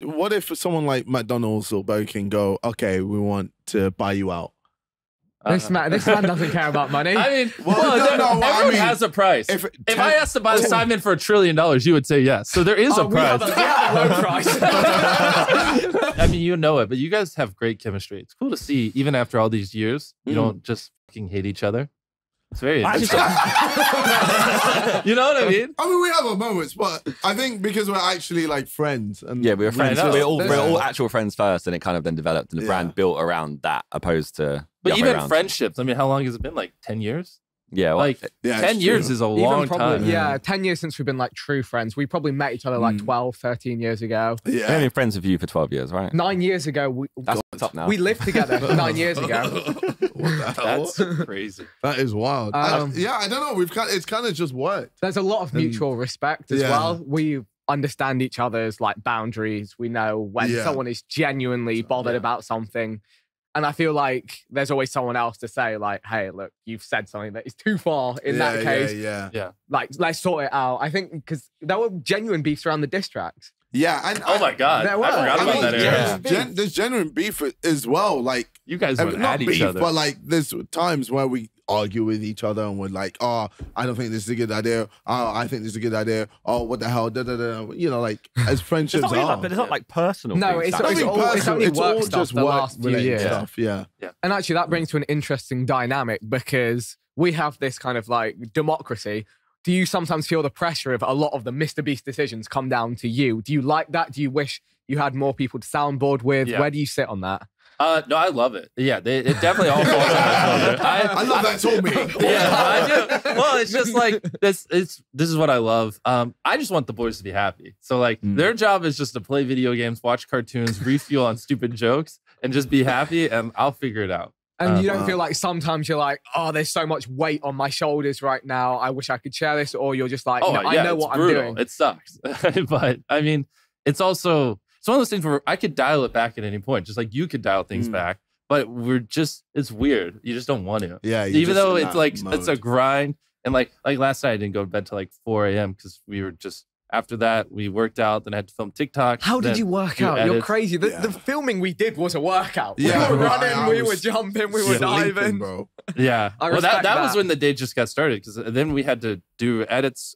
what if someone like McDonald's or Burger King go, okay, we want to buy you out? This man doesn't care about money. I mean, everyone has a price. If I asked to buy Simon for $1 trillion, you would say yes. So there is a price. We have a low price. I mean, you know it, but you guys have great chemistry. It's cool to see, even after all these years, you don't just fucking hate each other. It's very interesting. You know what I mean? I mean, we have our moments, but I think because we're actually like friends. And yeah, we're friends. We're all actual friends first, and it kind of then developed, and the brand built around that, opposed to. But even friendships. I mean, how long has it been? Like 10 years? Yeah, well, like 10 years is a long time. Yeah, 10 years since we've been like true friends. We probably met each other like 12, 13 years ago. Yeah, we've been friends with you for 12 years, right? 9 years ago, that's up now. We lived together 9 years ago. That's crazy. That is wild. Yeah, I don't know. It's kind of just worked. There's a lot of mutual respect as well. We understand each other's like boundaries. We know when someone is genuinely bothered about something. And I feel like there's always someone else to say, like, hey, look, you've said something that is too far in that case. Yeah. Like, let's sort it out. I think because there were genuine beefs around the diss tracks. Yeah. And oh my God. I forgot about that era. There's genuine beef as well. Like, you guys went at each other. But like, there's times where we argue with each other and we're like, oh, I don't think this is a good idea. Oh, I think this is a good idea. Oh, what the hell? Da, da, da. You know, like, as friendships but it's not like personal. No, it's only work stuff just the last few years. Stuff, yeah. And actually, that brings to an interesting dynamic because we have this kind of like democracy. Do you sometimes feel the pressure of a lot of the Mr. Beast decisions come down to you? Do you like that? Do you wish you had more people to soundboard with? Where do you sit on that? No, I love it. Yeah, it definitely all falls on my shoulder. I love that told me. Yeah, I do. Well, it's just like this is what I love. I just want the boys to be happy. So like their job is just to play video games, watch cartoons, refuel on stupid jokes, and just be happy, and I'll figure it out. And you don't feel like sometimes you're like, oh, there's so much weight on my shoulders right now. I wish I could share this. Or you're just like, I know what I'm doing. It sucks. But I mean, it's also, it's one of those things where I could dial it back at any point, just like you could dial things back. But it's weird. You just don't want to. Yeah. Even though it's like, it's a grind. And like last night, I didn't go to bed till like 4 a.m. because we were just, after that, we worked out, then I had to film TikTok. How did you work out? You're crazy. The filming we did was a workout. Yeah, we were running, we were jumping, we were diving. Bro. Yeah. Well, that was when the day just got started because then we had to do edits,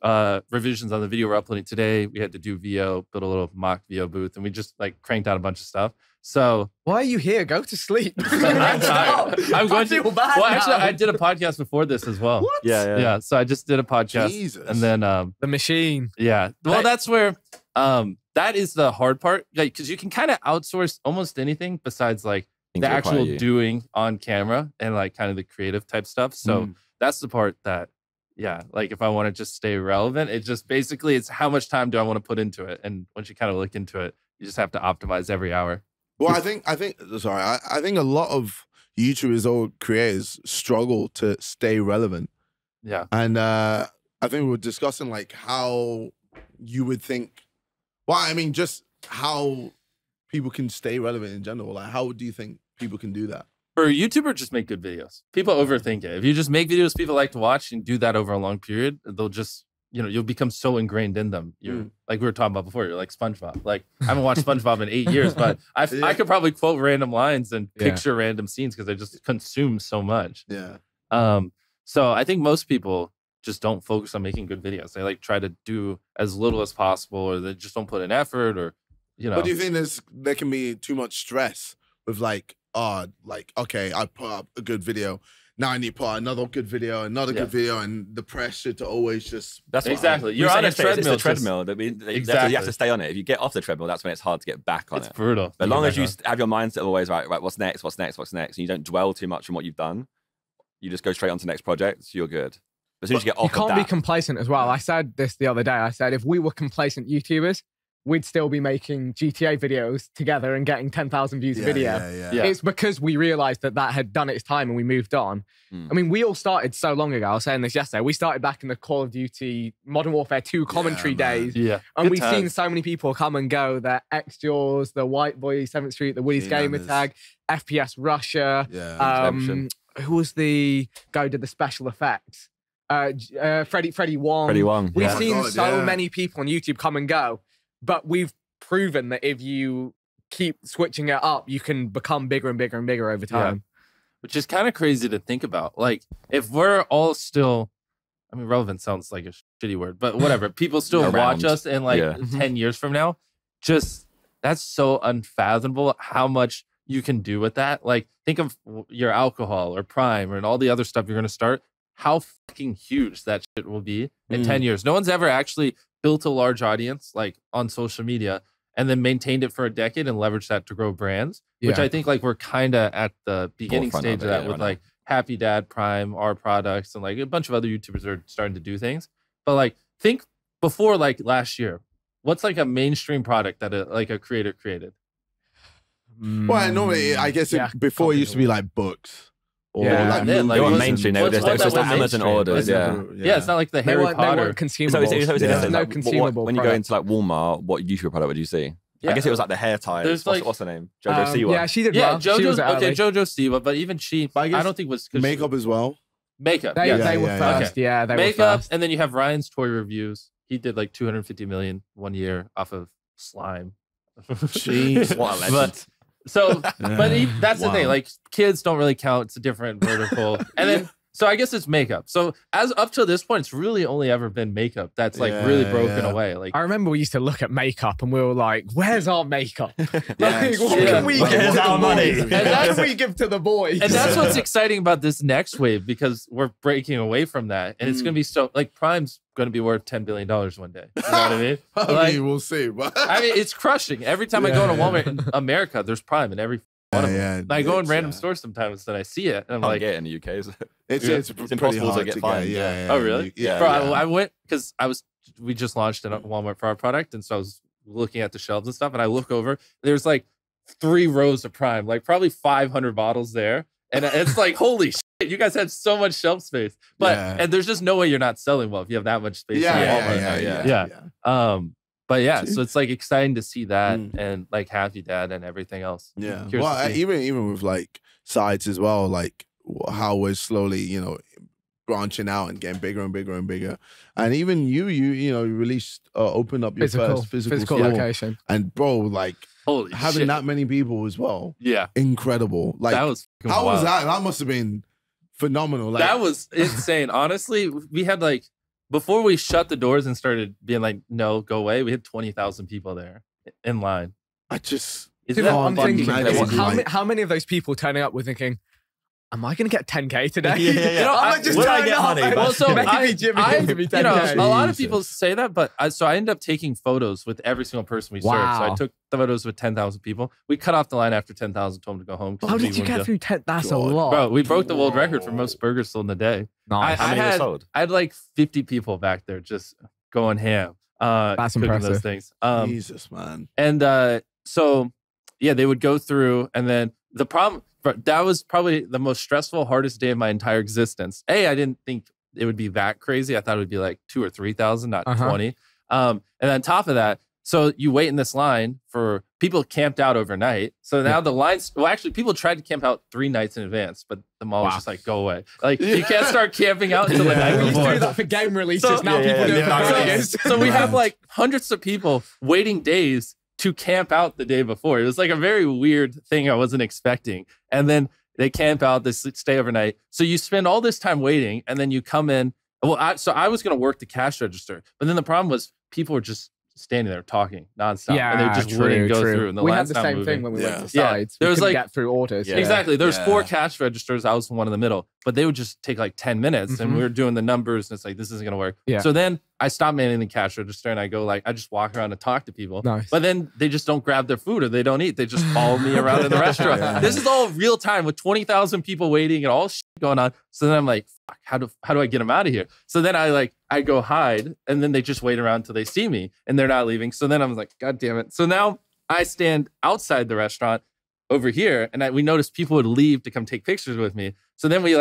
revisions on the video we're uploading today. We had to do VO, build a little mock VO booth, and we just like cranked out a bunch of stuff. So why are you here? Go to sleep. I'm tired. I'm going to. Well, actually, I did a podcast before this as well. What? Yeah. So I just did a podcast, Jesus. and then the machine. Yeah. Well, that's where that is the hard part, like because you can kind of outsource almost anything besides like the actual doing on camera and like kind of the creative type stuff. So that's the part that. Yeah, like if I want to just stay relevant, it just basically it's how much time do I want to put into it, and once you kind of look into it, you just have to optimize every hour. Well, I think a lot of YouTubers or creators struggle to stay relevant. Yeah. And I think we were discussing like how you would think, well, I mean, just how people can stay relevant in general. Like, how do you think people can do that? For a YouTuber, just make good videos. People overthink it. If you just make videos people like to watch and do that over a long period, they'll just, you'll become so ingrained in them. You're like we were talking about before, you're like SpongeBob. Like I haven't watched SpongeBob in 8 years, but I could probably quote random lines and picture random scenes because I just consume so much. Yeah. So I think most people just don't focus on making good videos. They like try to do as little as possible, or they just don't put in effort, or But do you think there can be too much stress with like okay, I put up a good video. Now I need to put out another good video, good video, and the pressure to always just... That's exactly. You're on a treadmill. It's the treadmill. You have to stay on it. If you get off the treadmill, that's when it's hard to get back on it. It's brutal. But as long as you have your mindset always right, what's next, and you don't dwell too much on what you've done, you just go straight on to the next project, so you're good. As soon as you get off of that... You can't be complacent as well. I said this the other day. I said, if we were complacent YouTubers, we'd still be making GTA videos together and getting 10,000 views a video. Yeah. It's because we realized that had done its time and we moved on. I mean, we all started so long ago. I was saying this yesterday. We started back in the Call of Duty Modern Warfare 2 commentary days. Yeah. And we've seen so many people come and go. The X-Jaws, the White Boy 7th Street, the Woody's Gamer Tag, FPS Russia. Who was the guy who did the special effects? Freddie Wong. Freddie Wong. We've seen so many people on YouTube come and go. But we've proven that if you keep switching it up, you can become bigger and bigger and bigger over time. Yeah. Which is kind of crazy to think about. Like, if we're all still, I mean, relevant sounds like a shitty word, but whatever. People still watch us in like 10 years from now. Just, that's so unfathomable how much you can do with that. Like, think of your alcohol or Prime and all the other stuff you're going to start. How fucking huge that shit will be in 10 years. No one's ever actually built a large audience like on social media and then maintained it for a decade and leveraged that to grow brands, which I think like we're kind of at the beginning stage of that with like Happy Dad, Prime, our products, and like a bunch of other YouTubers are starting to do things. But like, think before like last year, what's like a mainstream product that a creator created? Well, normally, I guess before it used to be like books. Or like mainstream. It's just Amazon orders. Yeah, it's not like the Harry Potter. They weren't consumable. No consumable. When you go into like Walmart, what YouTuber product would you see? I guess it was like the hair tie. What's her name? JoJo Siwa. Yeah, she did well. JoJo Siwa, but even she, I don't think was makeup as well. Makeup. They were first. Okay. Yeah, they makeup, were first. And then you have Ryan's toy reviews. He did like 250 million 1 year off of slime. Jeez, what a legend. That's the thing. Like, kids don't really count. It's a different vertical. And then, so I guess it's makeup. So as up to this point, it's really only ever been makeup that's like really broken away. Like, I remember we used to look at makeup and we were like, "Where's our makeup? What can we give our money? What can we give to the boys?" And that's what's exciting about this next wave, because we're breaking away from that, and it's going to be so like Prime's going to be worth $10 billion one day. You know what I mean? We'll see. I mean, it's crushing. Every time I go to Walmart in America, there's Prime in every one of them. I go in random stores sometimes and I see it, and I'm like, get in the UK. It's impossible to get fined. Oh, really? Bro, I went because we just launched at Walmart for our product, and so I was looking at the shelves and stuff, and I look over, there's like 3 rows of Prime, like probably 500 bottles there, and it's like, holy shit, you guys have so much shelf space. But and there's just no way you're not selling well if you have that much space. But yeah, so it's like exciting to see that and like Happy Dad and everything else. Yeah. Well, even with like sites as well, like how we're slowly, branching out and getting bigger and bigger and bigger. And even you released, opened up your first physical location. And bro, like holy having that many people as well. Yeah. Incredible. Like that was how was that? That must have been phenomenal. Like, that was insane. Honestly, we had like, before we shut the doors and started being like, no, go away, we had 20,000 people there in line. How many of those people turning up were thinking, am I going to get 10K today? I'm just turning up. Well, so maybe Jimmy gives me 10K. A lot of people say that, but I ended up taking photos with every single person we served. So I took the photos with 10,000 people. We cut off the line after 10,000, told them to go home. How did you get through 10? That's a lot. Bro, we broke the world record for most burgers sold in a day. Nice. I had like 50 people back there just going ham. That's impressive. Those things. Jesus, man. And so, yeah, they would go through, and then the problem, that was probably the most stressful, hardest day of my entire existence. I didn't think it would be that crazy. I thought it would be like 2,000 or 3,000, not 20. And on top of that, so you wait in this line for people camped out overnight. So now the lines, well, actually, people tried to camp out 3 nights in advance, but the mall was just like, go away. Like, you can't start camping out until the night before. We used to do that for game releases. Now people do it for burgers. So we have like hundreds of people waiting days to camp out the day before. It was like a very weird thing I wasn't expecting. And then they camp out, they stay overnight. So you spend all this time waiting, and then you come in. Well, I was going to work the cash register, but then the problem was people were just standing there talking nonstop, and they just wouldn't go through. And we had the same thing when we went to sides. There was like get through orders. Exactly. There's 4 cash registers. I was the one in the middle, but they would just take like 10 minutes, and we were doing the numbers, and it's like, this isn't going to work. So then I stopped manning the cash register, and I go like, I just walk around and talk to people. Nice. But then they just don't grab their food, or they don't eat. They just follow me around in the restaurant. This is all real time with 20,000 people waiting and all shit going on. So then I'm like, fuck, how do I get them out of here? So then I go hide, and then they just wait around until they see me, and they're not leaving. So then I was like, God damn it. So now I stand outside the restaurant over here, and we noticed people would leave to come take pictures with me. So then we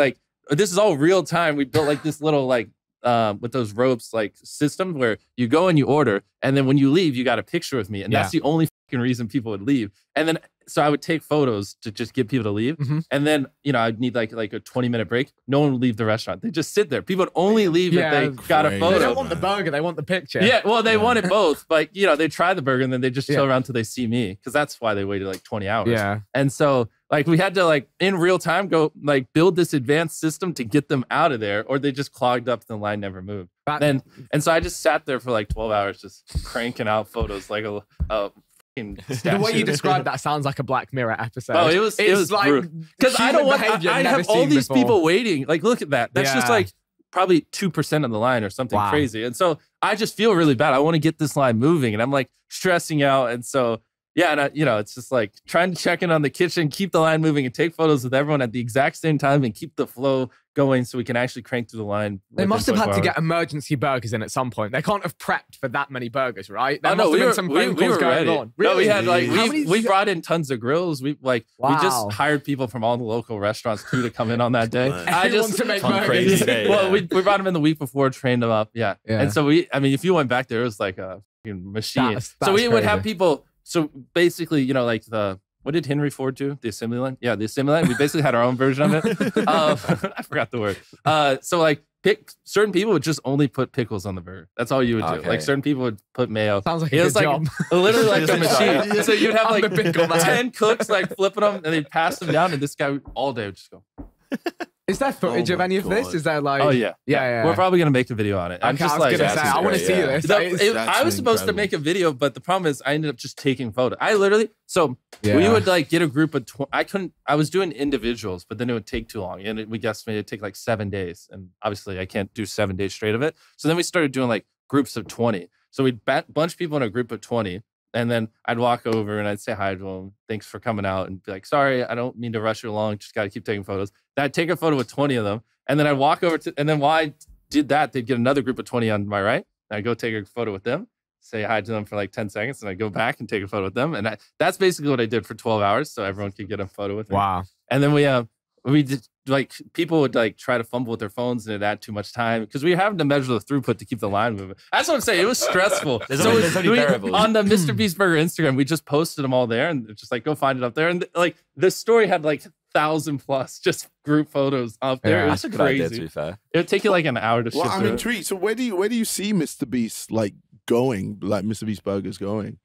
this is all real time. We built like this little with those ropes like system where you go and you order, and then when you leave, you got a picture with me, and that's the only reason people would leave. And then, so I would take photos to just get people to leave. And then, you know, I'd need like a 20-minute break. No one would leave the restaurant. They just sit there. People would only leave if they got a photo. They don't want the burger. They want the picture. Yeah, well, they wanted both. But, you know, they try the burger and then they just chill around until they see me. Because that's why they waited like 20 hours. Yeah. And so, like, we had to, like, in real time go, like, build this advanced system to get them out of there, or they just clogged up and the line never moved. And so I just sat there for like 12 hours just cranking out photos like a fucking statue. The way you described that sounds like a Black Mirror episode. Oh, it was like, because I don't want, I have all these people waiting. Like, look at that. That's just like probably 2% of the line or something crazy. And so I just feel really bad. I want to get this line moving and I'm like stressing out. And so, yeah, and you know, it's just like trying to check in on the kitchen, keep the line moving, and take photos with everyone at the exact same time and keep the flow going so we can actually crank through the line. They must have had to get emergency burgers in at some point. They can't have prepped for that many burgers, right? There no, we were ready. On. Really? No, we had like we brought in tons of grills. We we just hired people from all the local restaurants too to come in on that day. I just want to make burgers. Well, we brought them in the week before, trained them up. Yeah. And so I mean, if you went back there, it was like a machine. So we would have people. So basically, you know, like what did Henry Ford do? The assembly line? Yeah, the assembly line. We basically had our own version of it. I forgot the word. So like certain people would just only put pickles on the burger. That's all you would do. Like certain people would put mayo. Sounds like a good job. Literally like a machine. So you'd have like 10 cooks like flipping them and they'd pass them down and this guy all day would just go. Is there footage of any of this? Is there like... Oh, yeah. We're probably going to make a video on it. I'm just like... I want to see this. I was supposed to make a video, but the problem is I ended up just taking photos. I literally... So we would like get a group of... I was doing individuals, but then it would take too long. And we guessed it'd take like 7 days. And obviously I can't do 7 days straight of it. So then we started doing like groups of 20. So we'd bunch people in a group of 20. And then I'd walk over and I'd say hi to them. Thanks for coming out. And be like, sorry, I don't mean to rush you along. Just got to keep taking photos. Then I'd take a photo with 20 of them. And then I'd walk over to, and then while I did that, they'd get another group of 20 on my right. And I'd go take a photo with them, say hi to them for like 10 seconds. And I'd go back and take a photo with them. And that's basically what I did for 12 hours. So everyone could get a photo with me. Wow. And then we did, like, people would like try to fumble with their phones and it'd add too much time because we were having to measure the throughput to keep the line moving. That's what I'm saying. It was stressful. There's only variables. On the Mr. Beast Burger Instagram, we just posted them all there and just like, go find it up there. And like the story had like 1,000+ just group photos up there. It was that's a good crazy. idea, to be fair. It would take you like an hour to ship I'm intrigued. So where do you see Mr. Beast like going, like Mr. Beast Burgers going?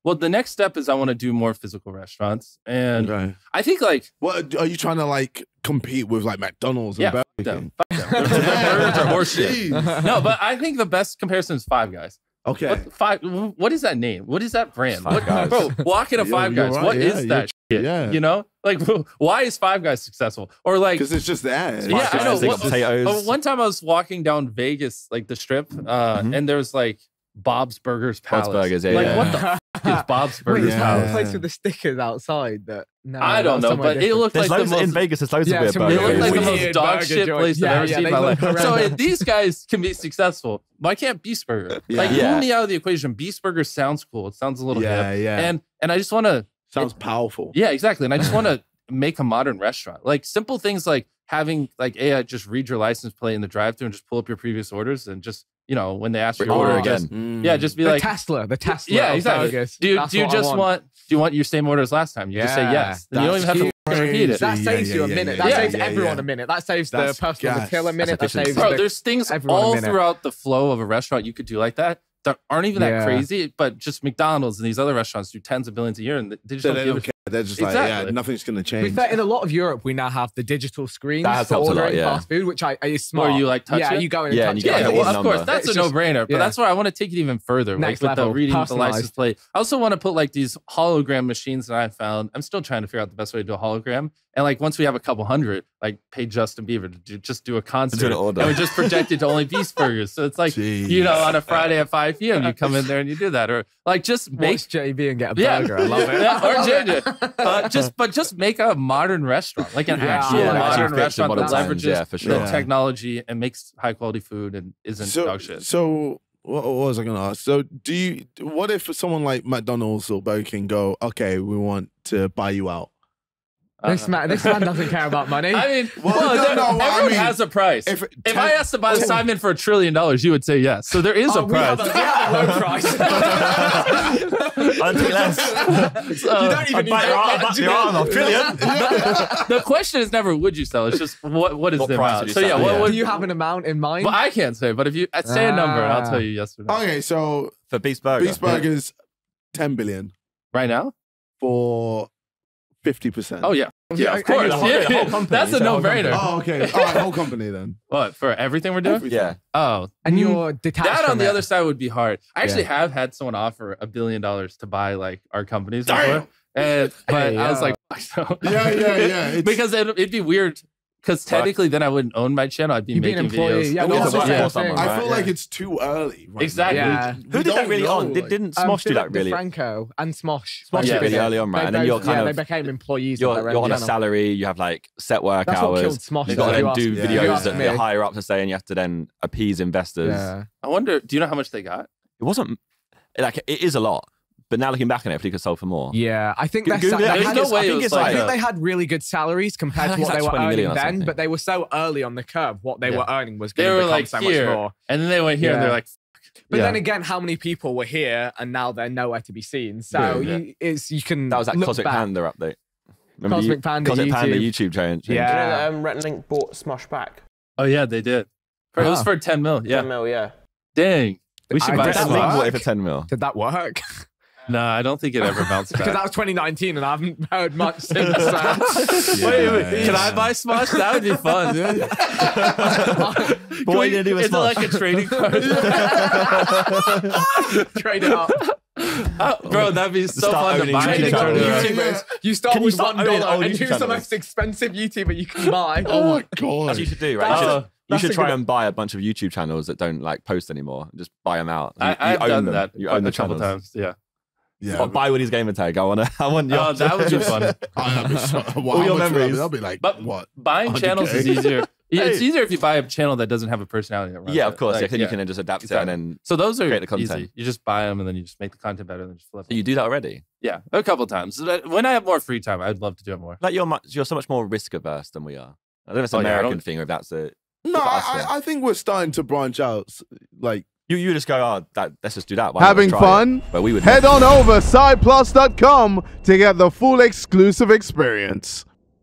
Well, the next step is I want to do more physical restaurants. And I think like... What, are you trying to like compete with like McDonald's and Burger King? Fuck them. Burgers are horseshit. No, but I think the best comparison is Five Guys. Okay. What is that name? What is that brand? Bro, walk into Five Guys. Right. What is that shit? Yeah. You know? Like, why is Five Guys successful? Or like... Because it's just that. Yeah, I know. Potatoes. One time I was walking down Vegas, like the Strip, and there was like Bob's Burgers Palace. Bob's Burgers, what the f*** is Bob's Burgers Palace? The place with the stickers outside that... No, I don't know, but it looked like the most... In Vegas, there's loads of weird burgers. It looked like the most dog shit place I've ever seen in my life. So if these guys can be successful, why can't Beast Burger? Like, pull me out of the equation. Beast Burger sounds cool. It sounds a little hip. And I just want to... Sounds powerful. Yeah, exactly. And I just want to make a modern restaurant. Like, simple things like having, like, just read your license plate in the drive-thru and just pull up your previous orders and just... You know, when they ask for your order again, just be like the Tesla. Yeah, exactly. Do you want your same order as last time? You just say yes. Then you don't even have to repeat it. That saves you a minute. That saves everyone a minute. That saves the person on the till a minute. That saves there's things all throughout the flow of a restaurant you could do like that aren't even that crazy, but just McDonald's and these other restaurants do tens of billions a year, and they just don't give a shit. They're just like, nothing's going to change. In a lot of Europe, we now have the digital screens for ordering fast food, which is smart. Or you like touch it? You go in and touch it. Well, of course, that's a no-brainer. But that's where I want to take it even further, like with the reading the license plate. I also want to put like these hologram machines that I found. I'm still trying to figure out the best way to do a hologram. And like once we have a couple hundred, like pay Justin Bieber to just do a concert, and we just project it to only Beast Burgers. So it's like, you know, on a Friday at 5 p.m. you come in there and you do that, or like just make JB and get a burger. I love it. Or just make a modern restaurant, like an actual modern restaurant that leverages the technology and makes high quality food and isn't dog shit. So what was I going to ask? So what if someone like McDonald's or Burger King go, okay, we want to buy you out? This man doesn't care about money. I mean, everyone has a price. If I asked to buy Simon for $1 trillion, you would say yes. So there is a price. We have a low price. I'll take less. You don't even need The question is never would you sell. It's just what is the amount. So do you have an amount in mind? Well, I can't say, but if you say a number, and I'll tell you yes or no. Okay, so for Beast Burger, Beast Burger's 10 billion right now for 50%. Oh yeah, of course. That's a no-brainer. Oh, okay. All right, whole company then. What for everything we're doing? Everything. Yeah. Oh, and you're detached. That from on the it. other side would be hard. I actually have had someone offer $1 billion to buy like our companies before, but I was like, so. Yeah. Because it'd be weird. Because technically, then I wouldn't own my channel. I'd be making videos. Yeah, I feel like it's too early. Right Exactly. Now. Who did that really on? Didn't Smosh do that really? Franco and Smosh. Smosh did really early on, right? And then you're kind of they became employees. You're on a salary. You have like set work That's hours. What killed Smosh. You've got to then do videos that the higher ups are saying. You have to then appease investors. Yeah. I wonder. Do you know how much they got? It wasn't like it is a lot. But now looking back on it, I think it could sell for more. Yeah, I think there's no way. I think they had really good salaries compared to what they were earning then, but they were so early on the curve. What they were earning was going to become so much more. And then they went here and they're like, but then again, how many people were here and now they're nowhere to be seen? So you can. That was that Cosmic Panda update. Cosmic Panda YouTube change. Yeah. Do you know that Retlink bought Smosh back? Oh yeah, they did. It was for 10 mil. Yeah. 10 mil, yeah. Dang. We should buy Retlink for 10 mil. Did that work? No, I don't think it ever bounced back. Because that was 2019 and I haven't heard much since. Wait, can I buy Smosh? That would be fun. But what are you going to do with Smosh? Is it like a trading card? Trade it up. Bro, that'd be so fun to buy. YouTubers. You start with $1 and who's the most expensive YouTuber you can buy? Oh my God. That's what you should do, right? You should try and buy a bunch of YouTube channels that don't like post anymore. Just buy them out. I've done that. You own the couple times. Yeah. Yeah. Or buy Woody's gamer tag. I want your that would be fun. All your memories. I'll be like, but what? Buying channels is easier. It's easier if you buy a channel that doesn't have a personality that runs of course. Like, then you can just adapt it and then so those are create the content. Easy. You just buy them and then you just make the content better and then just flip it. You do that already? Yeah, a couple times. So when I have more free time, I'd love to do it more. Like you're so much more risk averse than we are. I don't know if it's an American thing or if that's a... No, I think we're starting to branch out. Like you just go, let's just do that. Having fun? But we would head on over sideplus.com to get the full exclusive experience.